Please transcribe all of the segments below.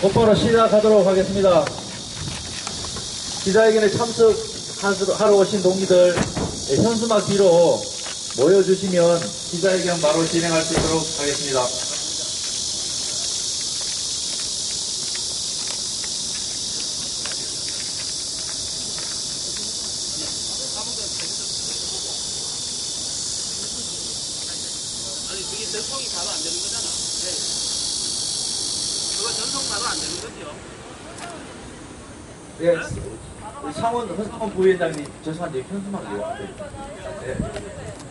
곧바로 시작하도록 하겠습니다. 기자회견에 참석하러 오신 동기들 현수막 뒤로 모여주시면 기자회견 바로 진행할 수 있도록 하겠습니다. 아니, 그게 전송이 바로 안 되는 거잖아. 네. 그거 전송 바로 안 되는 거죠? 네, 우리 창원 허성원 부위원장님 죄송한데 현수막이요. 네.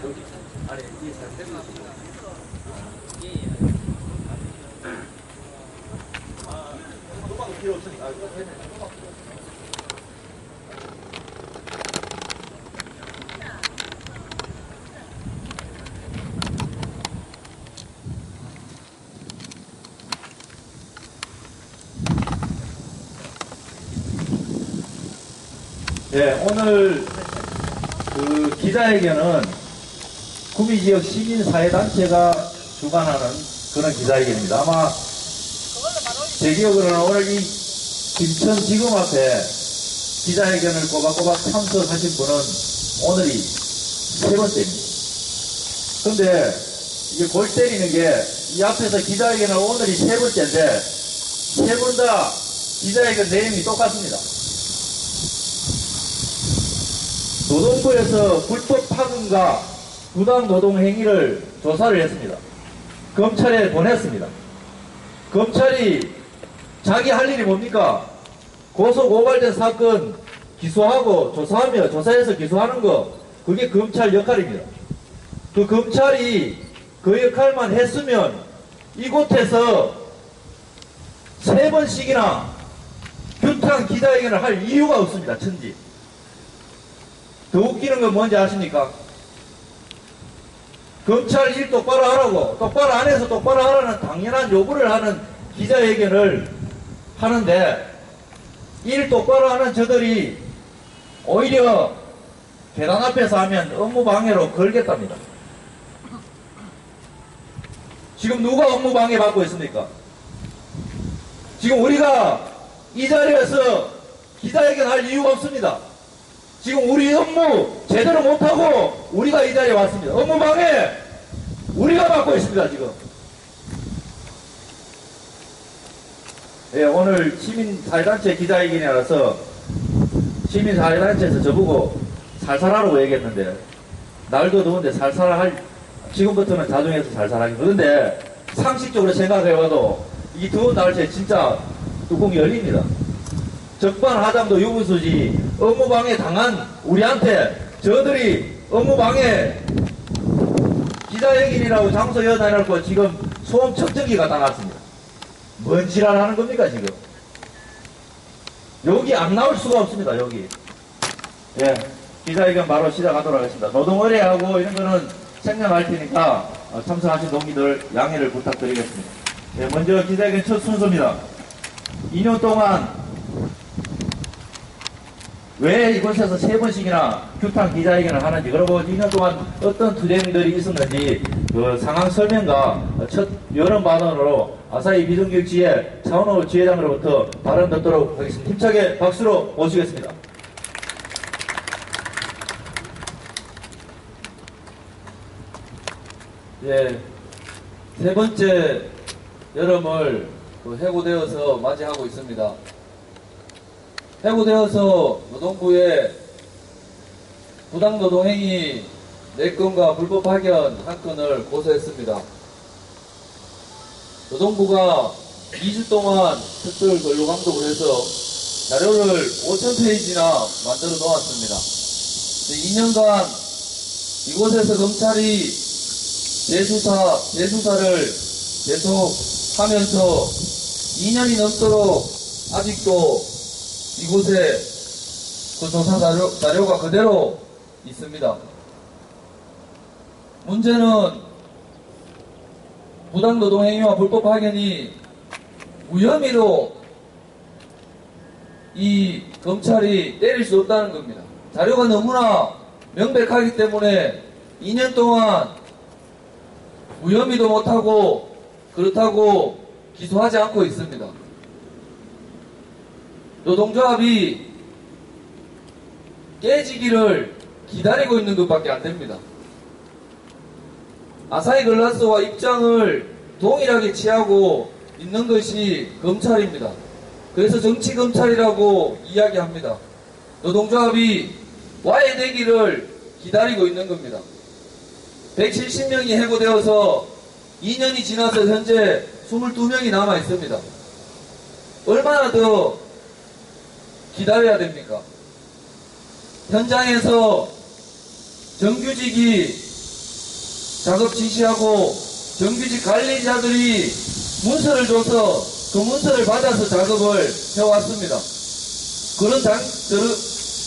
여기 아니 이 상태가 현수막은 필요 없으니까 네, 오늘 그 기자회견은 구미지역 시민사회단체가 주관하는 그런 기자회견입니다. 아마 제 기억으로는 오늘 이 김천지검 앞에 기자회견을 꼬박꼬박 참석하신 분은 오늘이 세 번째입니다. 근데 이게 골 때리는 게 이 앞에서 기자회견을 오늘이 세 번째인데 세 분 다 기자회견 내용이 똑같습니다. 노동부에서 불법 파견과 부당 노동 행위를 조사를 했습니다. 검찰에 보냈습니다. 검찰이 자기 할 일이 뭡니까? 고소 고발된 사건 기소하고 조사하며 조사해서 기소하는 거, 그게 검찰 역할입니다. 그 검찰이 그 역할만 했으면 이곳에서 세 번씩이나 규탄 기자회견을 할 이유가 없습니다. 천지. 더 웃기는 건 뭔지 아십니까? 검찰 일 똑바로 하라고, 똑바로 안 해서 똑바로 하라는 당연한 요구를 하는 기자회견을 하는데 일 똑바로 하는 저들이 오히려 계단 앞에서 하면 업무방해로 걸겠답니다. 지금 누가 업무방해 받고 있습니까? 지금 우리가 이 자리에서 기자회견 할 이유가 없습니다. 지금 우리 업무 제대로 못하고 우리가 이 자리에 왔습니다. 업무방해 우리가 받고 있습니다. 지금. 예, 오늘 시민사회단체 기자회견이라서 시민사회단체에서 저보고 살살하라고 얘기했는데 날도 더운데 살살할 지금부터는 자중해서 살살하기. 그런데 상식적으로 생각해봐도 이 더운 날씨에 진짜 뚜껑이 열립니다. 적반하장도 유분수지 업무방해 당한 우리한테 저들이 업무방해 기자회견이라고 장소 여다해놓고 지금 소음 측정기가 다 났습니다. 뭔 지랄하는 겁니까 지금? 여기 안 나올 수가 없습니다. 여기. 예, 기자회견 바로 시작하도록 하겠습니다. 노동의뢰하고 이런 거는 생략할 테니까 참석하신 동기들 양해를 부탁드리겠습니다. 예, 먼저 기자회견 첫 순서입니다. 2년 동안 왜 이곳에서 세 번씩이나 규탄 기자회견을 하는지, 그리고 2년 동안 어떤 투쟁들이 있었는지 그 상황 설명과 첫 여론 발언으로 아사히 비정규직지회 차은호 지회장으로부터 발언 듣도록 하겠습니다. 힘차게 박수로 모시겠습니다. 예, 세 번째 여름을 해고되어서 맞이하고 있습니다. 해고되어서 노동부에 부당노동행위 4건과 불법 파견 1건을 고소했습니다. 노동부가 2주 동안 특별 근로 감독을 해서 자료를 5,000페이지나 만들어 놓았습니다. 2년간 이곳에서 검찰이 재수사를 계속 하면서 2년이 넘도록 아직도 이곳에 그 조사 자료가 그대로 있습니다. 문제는 부당노동행위와 불법 파견이 무혐의로 이 검찰이 때릴 수 없다는 겁니다. 자료가 너무나 명백하기 때문에 2년 동안 무혐의도 못하고 그렇다고 기소하지 않고 있습니다. 노동조합이 깨지기를 기다리고 있는 것밖에 안 됩니다. 아사히 글라스와 입장을 동일하게 취하고 있는 것이 검찰입니다. 그래서 정치검찰이라고 이야기합니다. 노동조합이 와해되기를 기다리고 있는 겁니다. 170명이 해고되어서 2년이 지나서 현재 22명이 남아 있습니다. 얼마나 더 기다려야 됩니까? 현장에서 정규직이 작업 지시하고 정규직 관리자들이 문서를 줘서 그 문서를 받아서 작업을 해왔습니다.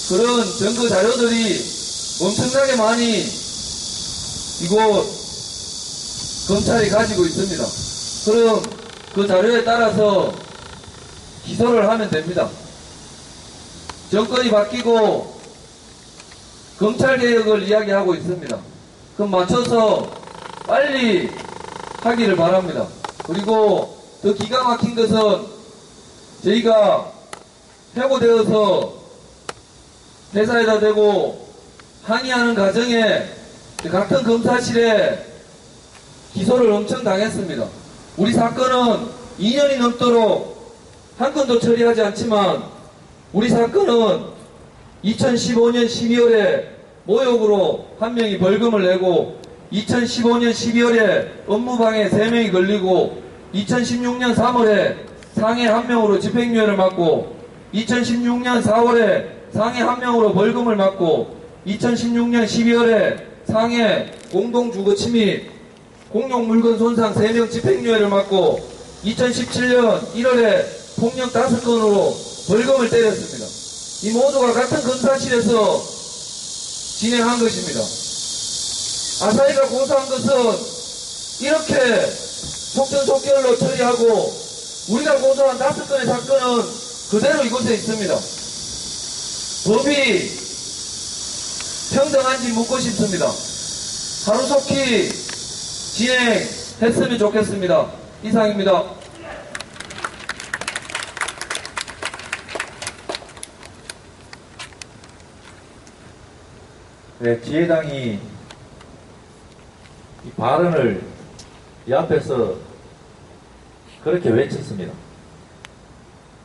그런 증거 자료들이 엄청나게 많이 이곳 검찰이 가지고 있습니다. 그럼 그 자료에 따라서 기소를 하면 됩니다. 정권이 바뀌고 검찰개혁을 이야기하고 있습니다. 그럼 맞춰서 빨리 하기를 바랍니다. 그리고 더 기가 막힌 것은 저희가 해고되어서 회사에다 대고 항의하는 과정에 같은 검사실에 기소를 엄청 당했습니다. 우리 사건은 2년이 넘도록 한 건도 처리하지 않지만 우리 사건은 2015년 12월에 모욕으로 한 명이 벌금을 내고 2015년 12월에 업무방해 3명이 걸리고 2016년 3월에 상해 1명으로 집행유예를 맞고 2016년 4월에 상해 1명으로 벌금을 맞고 2016년 12월에 상해 공동주거침입 공용물건 손상 3명 집행유예를 맞고 2017년 1월에 폭력 5건으로 벌금을 때렸습니다. 이 모두가 같은 검사실에서 진행한 것입니다. 아사히가 고소한 것은 이렇게 속전속결로 처리하고 우리가 고소한 5건의 사건은 그대로 이곳에 있습니다. 법이 평등한지 묻고 싶습니다. 하루속히 진행했으면 좋겠습니다. 이상입니다. 네, 지혜당이 이 발언을 이 앞에서 그렇게 외쳤습니다.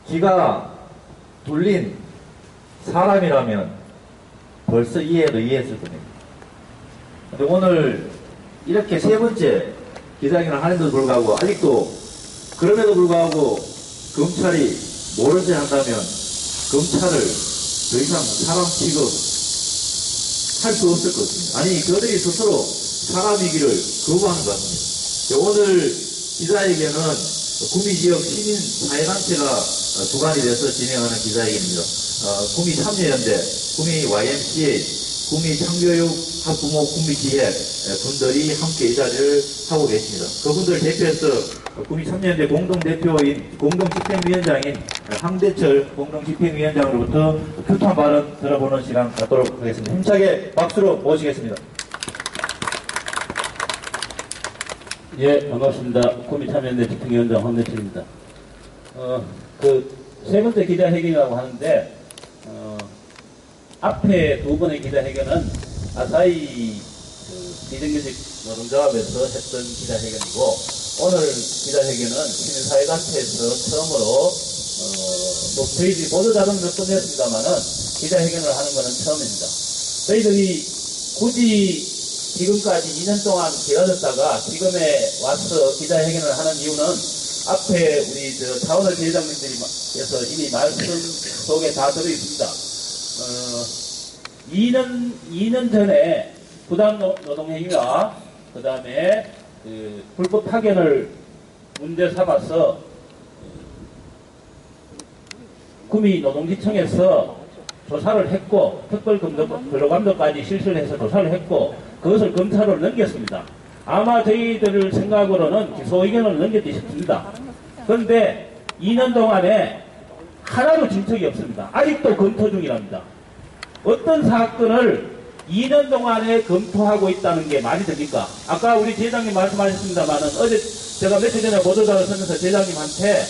기가 둘린 사람이라면 벌써 이해했을 겁니다. 근데 오늘 이렇게 세 번째 기자회견을 하는데도 불구하고 아직도 그럼에도 불구하고 검찰이 모르지 한다면 검찰을 더 이상 사람 취급할 수 없을 것 같습니다. 아니 그들이 스스로 사람이기를 거부하는 것 같습니다. 오늘 기자회견은 구미지역 시민사회단체가 주관이 돼서 진행하는 기자회견입니다. 구미참여연대, 구미 YMCA, 구미창교육 학부모 구미기획 분들이 함께 이 자리를 하고 계십니다. 그분들 대표해서 구미참여연대 공동대표인 공동집행위원장인 황대철 공동집행위원장으로부터 규탄 발언 들어보는 시간 갖도록 하겠습니다. 힘차게 박수로 모시겠습니다. 예, 반갑습니다. 구미참여연대 집행위원장 황대철입니다. 세 번째 기자회견이라고 하는데, 앞에 두 번의 기자회견은 아사히 비정규직 노동조합에서 했던 기자회견이고, 오늘 기자회견은 시민사회단체에서 처음으로, 뭐 저희들이 보도자료는 몇 번 했습니다만은 기자회견을 하는 것은 처음입니다. 저희들이 굳이 지금까지 2년 동안 기다렸다가 지금에 와서 기자회견을 하는 이유는 앞에 우리 차원을 대회장님들께서 이미 말씀 속에 다 들어있습니다. 2년 전에 부당 노동행위와 그 다음에 불법 파견을 문제 삼아서 구미 노동지청에서 조사를 했고 특별근로감독까지 실시를 해서 조사를 했고 그것을 검찰로 넘겼습니다. 아마 저희들 생각으로는 기소 의견을 넘겼지 싶습니다. 그런데 2년 동안에 하나도 진척이 없습니다. 아직도 검토 중이랍니다. 어떤 사건을 2년 동안에 검토하고 있다는 게 말이 됩니까? 아까 우리 제장님 말씀하셨습니다만은 어제 제가 며칠 전에 보도자를 쓰면서 제장님한테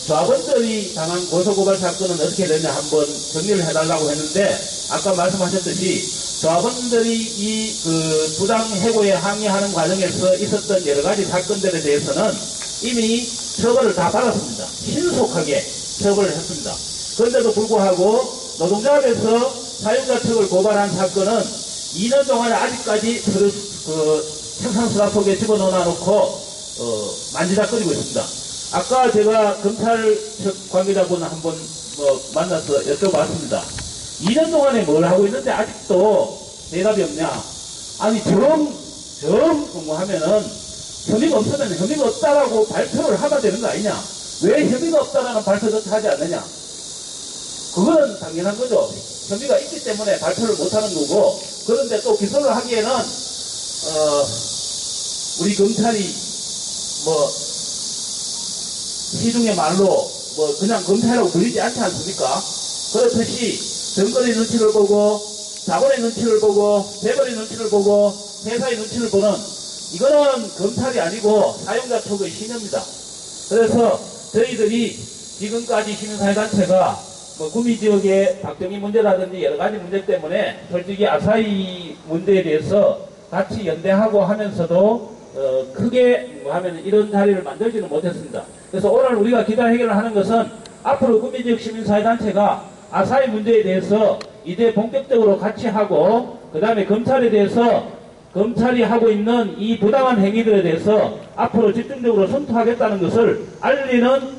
조합원들이 당한 고소고발 사건은 어떻게 되냐 한번 정리를 해달라고 했는데, 아까 말씀하셨듯이 조합원들이 이 부당 해고에 항의하는 과정에서 있었던 여러 가지 사건들에 대해서는 이미 처벌을 다 받았습니다. 신속하게 처벌을 했습니다. 그런데도 불구하고 노동조합에서 사용자 측을 고발한 사건은 2년 동안에 아직까지 생산수납 속에 집어넣어놓고 만지작거리고 있습니다. 아까 제가 검찰 측 관계자분 한번 만나서 여쭤봤습니다. 2년 동안에 뭘 하고 있는데 아직도 대답이 없냐? 아니 하면은 혐의가 없으면 혐의가 없다라고 발표를 하면 되는 거 아니냐? 왜 혐의가 없다라는 발표조차 하지 않느냐? 그거는 당연한 거죠. 혐의가 있기 때문에 발표를 못하는 거고, 그런데 또 기소를 하기에는 우리 검찰이 시중의 말로 그냥 검찰이라고 불리지 않지 않습니까? 그렇듯이 정권의 눈치를 보고 자본의 눈치를 보고 재벌의 눈치를 보고 회사의 눈치를 보는, 이거는 검찰이 아니고 사용자 쪽의 신여입니다. 그래서 저희들이 지금까지 시민사회단체가 구미지역의 박정희 문제라든지 여러 가지 문제 때문에 솔직히 아사히 문제에 대해서 같이 연대하고 하면서도 크게 하면 이런 자리를 만들지는 못했습니다. 그래서 오늘 우리가 기자회견을 하는 것은 앞으로 구미지역 시민사회단체가 아사히 문제에 대해서 이제 본격적으로 같이 하고, 그 다음에 검찰에 대해서 검찰이 하고 있는 이 부당한 행위들에 대해서 앞으로 집중적으로 검토하겠다는 것을 알리는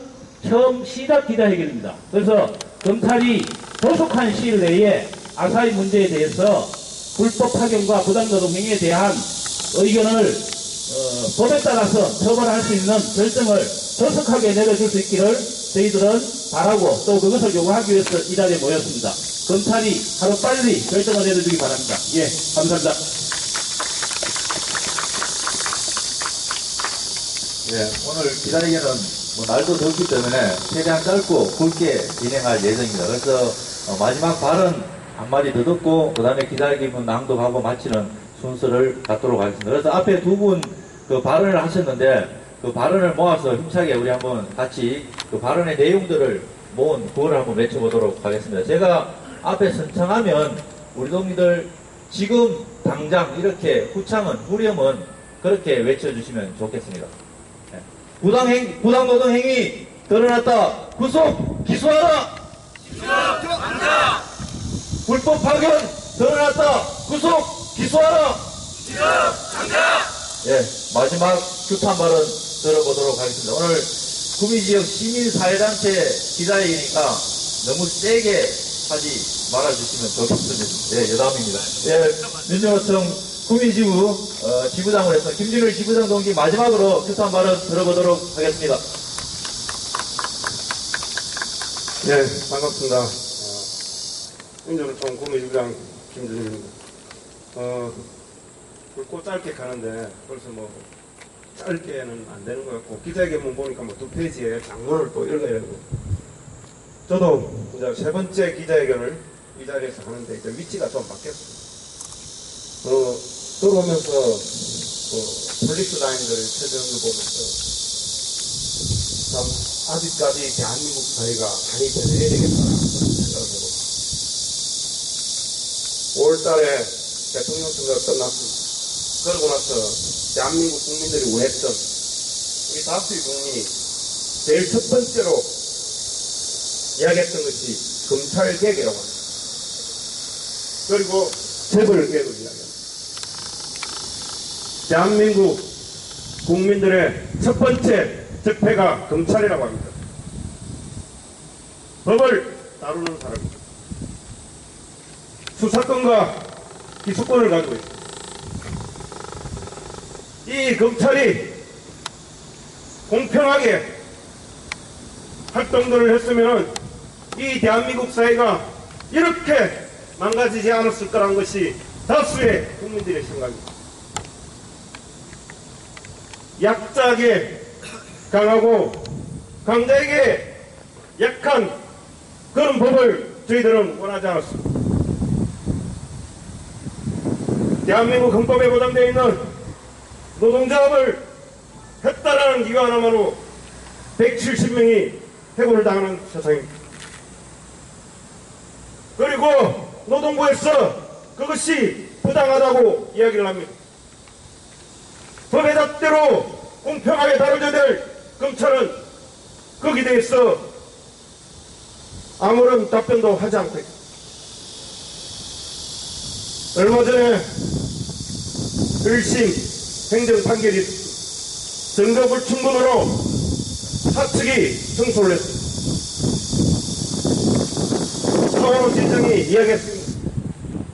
처음 시작 기자회견입니다. 그래서 검찰이 조속한 시일 내에 아사히 문제에 대해서 불법 파견과 부당노동 행위에 대한 의견을 법에 따라서 처벌할 수 있는 결정을 조속하게 내려줄 수 있기를 저희들은 바라고 또 그것을 요구하기 위해서 이 자리에 모였습니다. 검찰이 하루빨리 결정을 내려주기 바랍니다. 예, 감사합니다. 예, 오늘 기자회견은 날도 덥기 때문에 최대한 짧고 굵게 진행할 예정입니다. 그래서 마지막 발언 한마디 더 듣고 그 다음에 기자회견 낭독하고 마치는 순서를 갖도록 하겠습니다. 그래서 앞에 두 분 그 발언을 하셨는데 그 발언을 모아서 힘차게 우리 한번 같이 그 발언의 내용들을 모은 구호를 한번 외쳐보도록 하겠습니다. 제가 앞에 선창하면 우리 동기들 지금 당장 이렇게 후렴은 그렇게 외쳐주시면 좋겠습니다. 부당노동 행위 드러났다. 구속 기소하라. 기소하라. 불법 파견 드러났다. 구속 기소하라. 기소하라. 예, 마지막 규탄 발언 들어보도록 하겠습니다. 오늘 구미지역 시민사회단체 기자회견이니까 너무 세게 하지 말아주시면 좋겠습니다. 예, 여담입니다. 예, 민주노총 구미지구 지부장을 해서 김준일 지부장 동지 마지막으로 규탄 발언 들어보도록 하겠습니다. 네, 반갑습니다. 민주노총 구미지부장 김준일입니다. 굵고 짧게 가는데 벌써 짧게는 안 되는 것 같고, 기자회견문 보니까 두 페이지에 장문을 또 읽어야 되고, 저도 이제 세 번째 기자회견을 이 자리에서 하는데 이제 위치가 좀 바뀌었습니다. 들어오면서 폴리스 라인들의 체증을 보면서 참 아직까지 대한민국 사회가 많이 변해야 되겠다는 생각을 해봅니다. 5월달에 대통령 선거가 끝났습니다. 그러고 나서 대한민국 국민들이 원했던 우리 다수의 국민이 제일 첫 번째로 이야기했던 것이 검찰 개혁이라고 합니다. 그리고 재벌 개혁을 이야기합니다. 대한민국 국민들의 첫 번째 적폐가 검찰이라고 합니다. 법을 다루는 사람입니다. 수사권과 기소권을 가지고 있습니다. 이 검찰이 공평하게 활동들을 했으면 이 대한민국 사회가 이렇게 망가지지 않았을 거라는 것이 다수의 국민들의 생각입니다. 약자에게 강하고 강자에게 약한 그런 법을 저희들은 원하지 않았습니다. 대한민국 헌법에 보장되어 있는 노동조합을 했다라는 이유 하나만으로 170명이 해고를 당하는 세상입니다. 그리고 노동부에서 그것이 부당하다고 이야기를 합니다. 법의 잣대로 공평하게 다뤄져야 될 검찰은 거기에 대해서 아무런 답변도 하지 않고 있습니다. 얼마 전에 1심 행정 판결이 있었습니다. 증거불충분으로 사측이 승소를 했습니다. 차관호 실장이 이야기했습니다.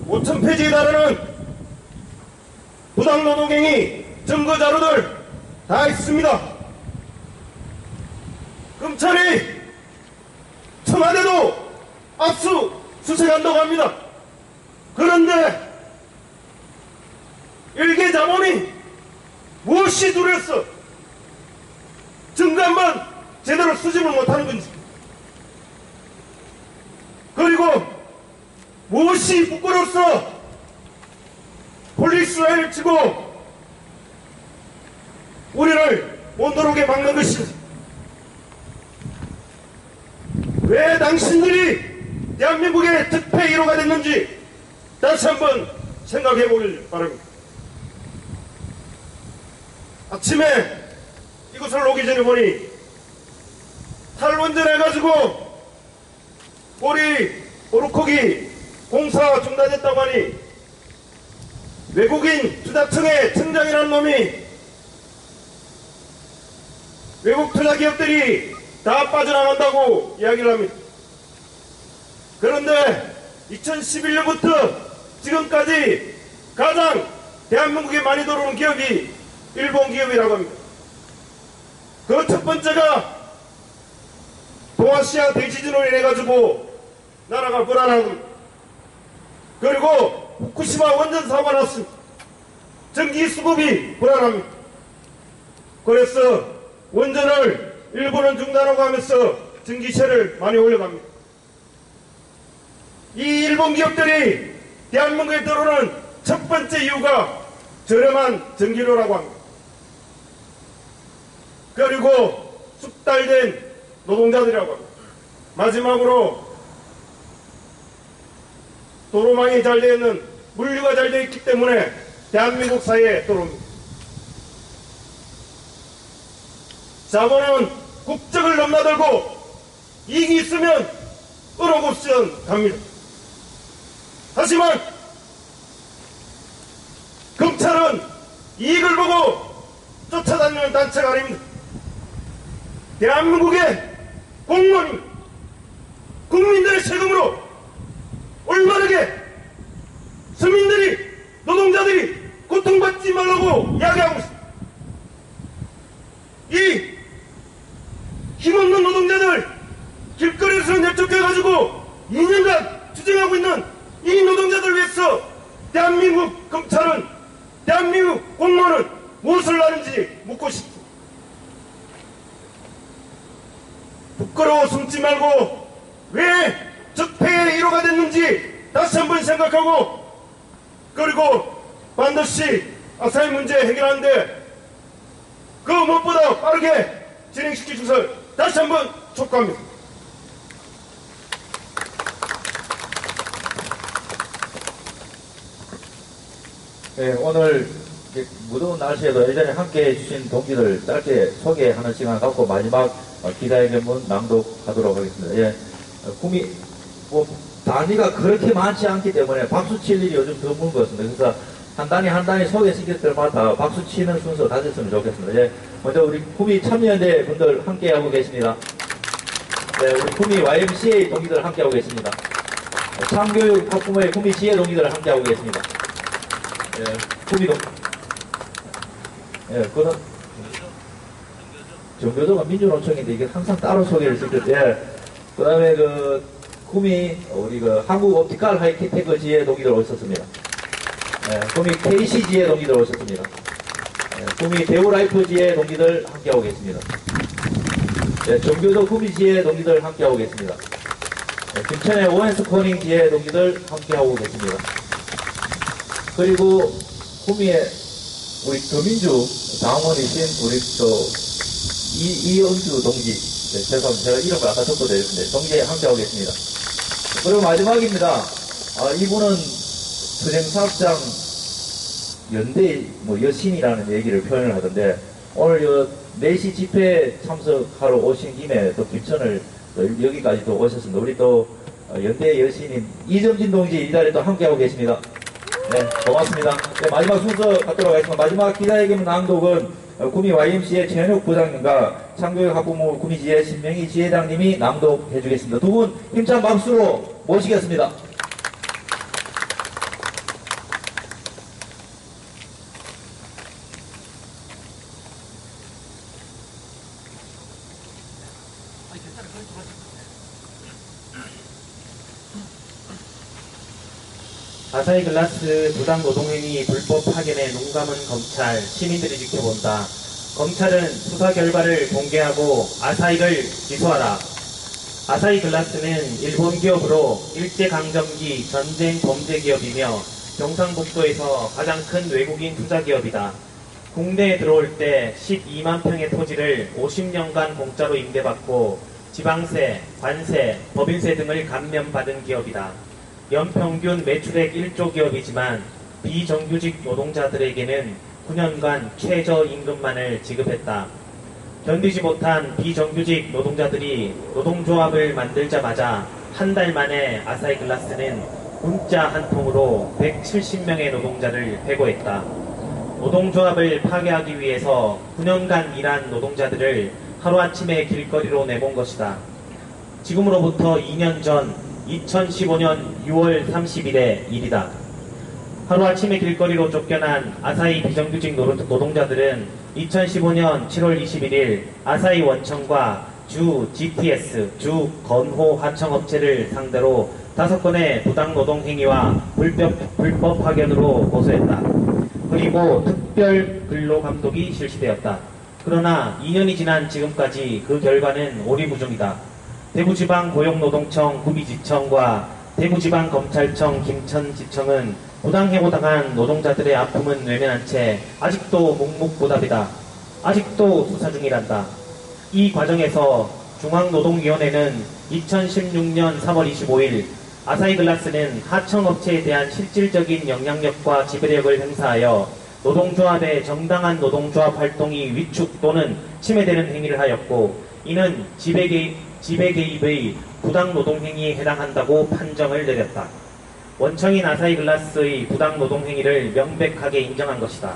5,000페이지에 달하는 부당노동행위 증거자료들 다 있습니다. 검찰이 청와대도 압수수색한다고 합니다. 그런데 일개 자본이 무엇이 두려서 증거 한번 제대로 수집을 못하는 건지, 그리고 무엇이 부끄러워서 폴리스라인을 치고 우리를 못 들어오게 막는 것인지, 왜 당신들이 대한민국의 특혜 1호가 됐는지 다시 한번 생각해 보길 바랍니다. 아침에 이곳을 오기 전에 보니 탈원전해가지고 우리 오르코기 공사 중단했다고 하니 외국인 투자청의 청장이라는 놈이 외국 투자 기업들이 다 빠져나간다고 이야기를 합니다. 그런데 2011년부터 지금까지 가장 대한민국에 많이 들어오는 기업이 일본 기업이라고 합니다. 그 첫 번째가 동아시아 대지진으로 인해가지고 나라가 불안하고, 그리고 후쿠시마 원전 사고가 났습니다. 전기 수급이 불안합니다. 그래서 원전을 일본은 중단하고 하면서 전기세를 많이 올려갑니다. 이 일본 기업들이 대한민국에 들어오는 첫 번째 이유가 저렴한 전기료라고 합니다. 그리고 숙달된 노동자들이라고 합니다. 마지막으로 도로망이 잘 되어 있는, 물류가 잘 되어 있기 때문에 대한민국 사회에 들어옵니다. 자본은 국적을 넘나들고 이익이 있으면 어록 없이는 갑니다. 하지만 검찰은 이익을 보고 쫓아다니는 단체가 아닙니다. 대한민국의 공무원이 국민들의 세금으로 올바르게 서민들이, 노동자들이 고통받지 말라고 이야기하고 있습니다. 이 힘없는 노동자들 길거리에서 내쫓겨가지고 2년간 투쟁하고 있는 이 노동자들 위해서 대한민국 검찰은, 대한민국 공무원은 무엇을 하는지 묻고 싶습니다. 부끄러워 숨지 말고 왜 적폐의 1호가 됐는지 다시 한번 생각하고, 그리고 반드시 아사히 문제 해결하는데 그 무엇보다 빠르게 진행시킬 것을 다시 한번 촉구합니다. 네, 오늘 무더운 날씨에도 예전에 함께 해주신 동지들 짧게 소개하는 시간을 갖고 마지막 기자회견문 낭독하도록 하겠습니다. 예, 단위가 그렇게 많지 않기 때문에 박수 칠 일이 요즘 드문 것 같습니다. 그래서 한 단위 소개시킬 때마다 박수 치는 순서 다졌으면 좋겠습니다. 예, 먼저 우리 구미 참여연대 분들 함께하고 계십니다. 네, 우리 구미 YMCA 동기들 함께하고 계십니다. 참교육 학부모의 구미 지혜 동기들 함께하고 계십니다. 예, 구미동. 예, 그는 정교조가 민주노총인데 이게 항상 따로 소개를 시켰죠. 예, 그 다음에 구미, 우리 한국 옵티컬 하이테크 지혜 동기들 오셨습니다. 예, 구미 KC 지혜 동기들 오셨습니다. 예, 구미 대우라이프 지혜 동기들 함께하고 계십니다. 예, 정교조 구미 지혜 동기들 함께하고 계십니다. 예, 김천의 오엔스코닝 지혜 동기들 함께하고 계십니다. 그리고 구미에 우리 더민주 당원이신 우리 이은주 동지, 죄송합니다. 제가 이름을 아까 적고 드렸는데 동시에 함께하고 계십니다. 그리고 마지막입니다. 이분은 투쟁사업장 연대 여신이라는 얘기를 표현을 하던데 오늘 4시 집회 참석하러 오신 김에 또 김천을 여기까지 또 오셨습니다. 우리 또 연대 여신인 이점진 동지 이 자리에 또 함께하고 계십니다. 네, 고맙습니다. 네, 마지막 순서 갖도록 하겠습니다. 마지막 기자회견 낭독은 구미 YMCA 최현욱 부장님과 창조학부모 구미지회 신명희 지회장님이 낭독해 주겠습니다. 두 분 힘찬 박수로 모시겠습니다. 아사히글라스 부당 노동행위 불법 파견에 눈감은 검찰, 시민들이 지켜본다. 검찰은 수사 결과를 공개하고 아사히를 기소하라. 아사히글라스는 일본 기업으로 일제강점기 전쟁 범죄 기업이며 경상북도에서 가장 큰 외국인 투자 기업이다. 국내에 들어올 때 12만 평의 토지를 50년간 공짜로 임대받고 지방세, 관세, 법인세 등을 감면받은 기업이다. 연평균 매출액 1조 기업이지만 비정규직 노동자들에게는 9년간 최저임금만을 지급했다. 견디지 못한 비정규직 노동자들이 노동조합을 만들자마자 한 달 만에 아사히글라스는 문자 한 통으로 170명의 노동자를 해고했다. 노동조합을 파괴하기 위해서 9년간 일한 노동자들을 하루아침에 길거리로 내본 것이다. 지금으로부터 2년 전 2015년 6월 30일의 일이다. 하루아침에 길거리로 쫓겨난 아사히 비정규직 노동자들은 2015년 7월 21일 아사히 원청과 주 GTS, 주 건호 하청업체를 상대로 5건의 부당노동행위와 불법 파견으로 고소했다. 그리고 특별 근로감독이 실시되었다. 그러나 2년이 지난 지금까지 그 결과는 오리무중이다. 대구지방고용노동청 구미지청과 대구지방검찰청 김천지청은 부당해고당한 노동자들의 아픔은 외면한 채 아직도 묵묵부답이다. 아직도 수사 중이란다. 이 과정에서 중앙노동위원회는 2016년 3월 25일 아사히글라스는 하청업체에 대한 실질적인 영향력과 지배력을 행사하여 노동조합의 정당한 노동조합 활동이 위축 또는 침해되는 행위를 하였고 이는 지배개입의 부당노동행위에 해당한다고 판정을 내렸다. 원청인 아사히글라스의 부당노동행위를 명백하게 인정한 것이다.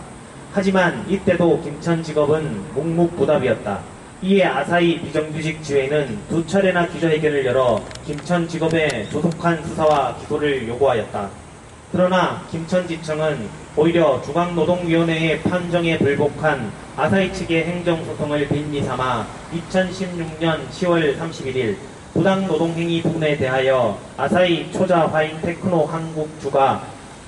하지만 이때도 김천지검은 묵묵부답이었다. 이에 아사히 비정규직 지회는 2차례나 기자회견을 열어 김천지검의 조속한 수사와 기소를 요구하였다. 그러나 김천지청은 오히려 중앙노동위원회의 판정에 불복한 아사히 측의 행정소송을 빌미 삼아 2016년 10월 31일 부당노동행위 부분에 대하여 아사히 초자 화인 테크노 한국주가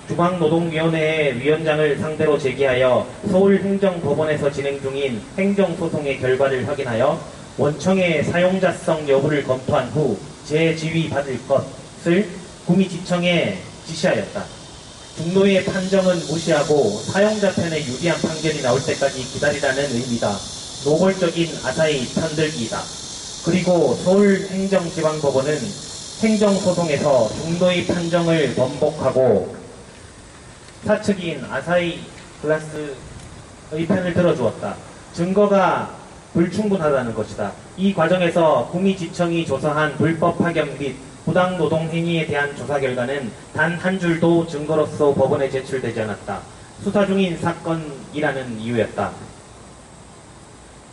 중앙노동위원회의 위원장을 상대로 제기하여 서울행정법원에서 진행 중인 행정소송의 결과를 확인하여 원청의 사용자성 여부를 검토한 후 재지휘 받을 것을 구미지청에 지시하였다. 중노의 판정은 무시하고 사용자 편에 유리한 판결이 나올 때까지 기다리라는 의미다. 노골적인 아사히 편들기이다. 그리고 서울행정지방법원은 행정소송에서 중노의 판정을 번복하고 사측인 아사히글라스의 편을 들어주었다. 증거가 불충분하다는 것이다. 이 과정에서 구미지청이 조사한 불법 파견 및 부당노동행위에 대한 조사 결과는 단 한 줄도 증거로서 법원에 제출되지 않았다. 수사 중인 사건이라는 이유였다.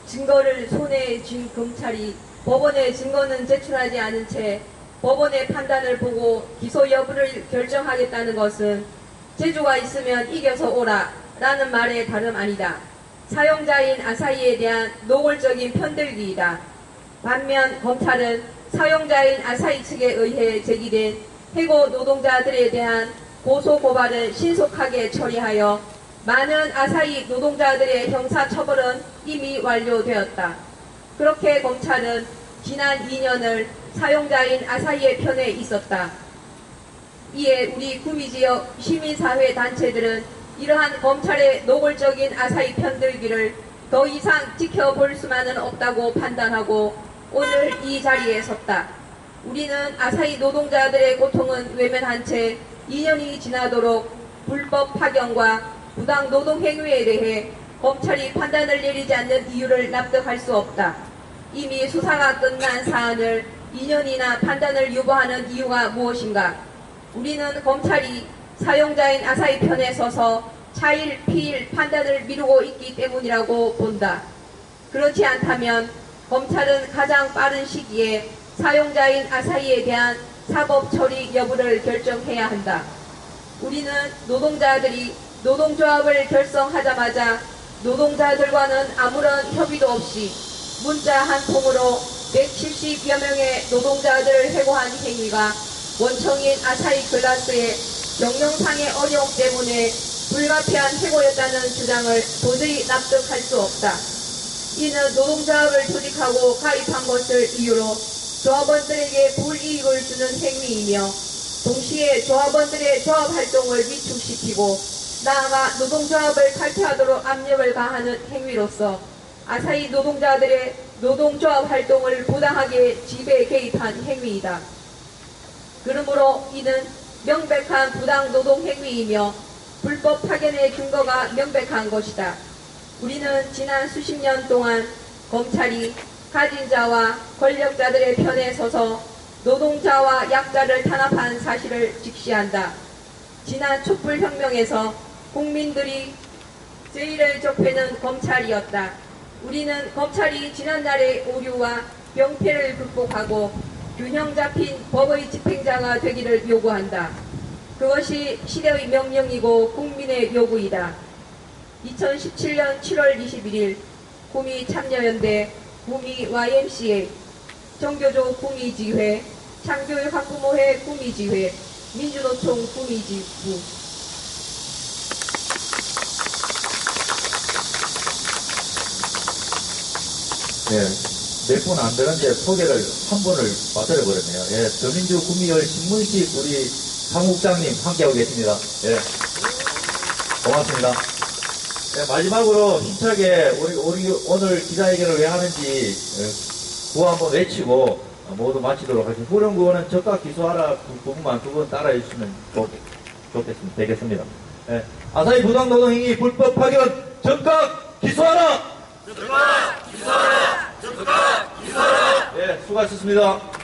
증거를 손에 쥔 검찰이 법원에 증거는 제출하지 않은 채 법원의 판단을 보고 기소 여부를 결정하겠다는 것은 재주가 있으면 이겨서 오라 라는 말의 다름 아니다. 사용자인 아사히에 대한 노골적인 편들기이다. 반면 검찰은 사용자인 아사히 측에 의해 제기된 해고 노동자들에 대한 고소 고발을 신속하게 처리하여 많은 아사히 노동자들의 형사처벌은 이미 완료되었다. 그렇게 검찰은 지난 2년을 사용자인 아사히의 편에 있었다. 이에 우리 구미지역 시민사회 단체들은 이러한 검찰의 노골적인 아사히 편들기를 더 이상 지켜볼 수만은 없다고 판단하고 오늘 이 자리에 섰다. 우리는 아사히 노동자들의 고통은 외면한 채 2년이 지나도록 불법 파견과 부당 노동 행위에 대해 검찰이 판단을 내리지 않는 이유를 납득할 수 없다. 이미 수사가 끝난 사안을 2년이나 판단을 유보하는 이유가 무엇인가? 우리는 검찰이 사용자인 아사히 편에 서서 차일, 피일 판단을 미루고 있기 때문이라고 본다. 그렇지 않다면 검찰은 가장 빠른 시기에 사용자인 아사히에 대한 사법 처리 여부를 결정해야 한다. 우리는 노동자들이 노동조합을 결성하자마자 노동자들과는 아무런 협의도 없이 문자 한 통으로 170여 명의 노동자들을 해고한 행위가 원청인 아사히 글라스의 경영상의 어려움 때문에 불가피한 해고였다는 주장을 도저히 납득할 수 없다. 이는 노동조합을 조직하고 가입한 것을 이유로 조합원들에게 불이익을 주는 행위이며 동시에 조합원들의 조합 활동을 위축시키고 나아가 노동조합을 탈퇴하도록 압력을 가하는 행위로서 아사히 노동자들의 노동조합 활동을 부당하게 지배에 개입한 행위이다. 그러므로 이는 명백한 부당 노동 행위이며 불법 파견의 근거가 명백한 것이다. 우리는 지난 수십 년 동안 검찰이 가진 자와 권력자들의 편에 서서 노동자와 약자를 탄압한 사실을 직시한다. 지난 촛불혁명에서 국민들이 제일의 적폐는 검찰이었다. 우리는 검찰이 지난날의 오류와 병폐를 극복하고 균형 잡힌 법의 집행자가 되기를 요구한다. 그것이 시대의 명령이고 국민의 요구이다. 2017년 7월 21일 구미 참여연대, 구미 YMCA, 정교조 구미지회, 창교육학부모회 구미지회, 민주노총 구미지부. 몇 분 안 되는데 소개를 한 번을 빠뜨려버렸네요. 예, 더민주 구미열 신문식 우리 사무국장님 함께하고 계십니다. 예, 고맙습니다. 예, 마지막으로 힘차게 우리 오늘 기자회견을 왜 하는지 구호 한번 외치고 모두 마치도록 하겠습니다. 후렴 구호는 적각 기소하라 부분만 두 번 따라해 주시면 좋겠습니다. 되겠습니다. 예, 아사히 부당노동행위 불법 파견 적각 기소하라! 적각 기소하라! 적각 기소하라! 예, 수고하셨습니다.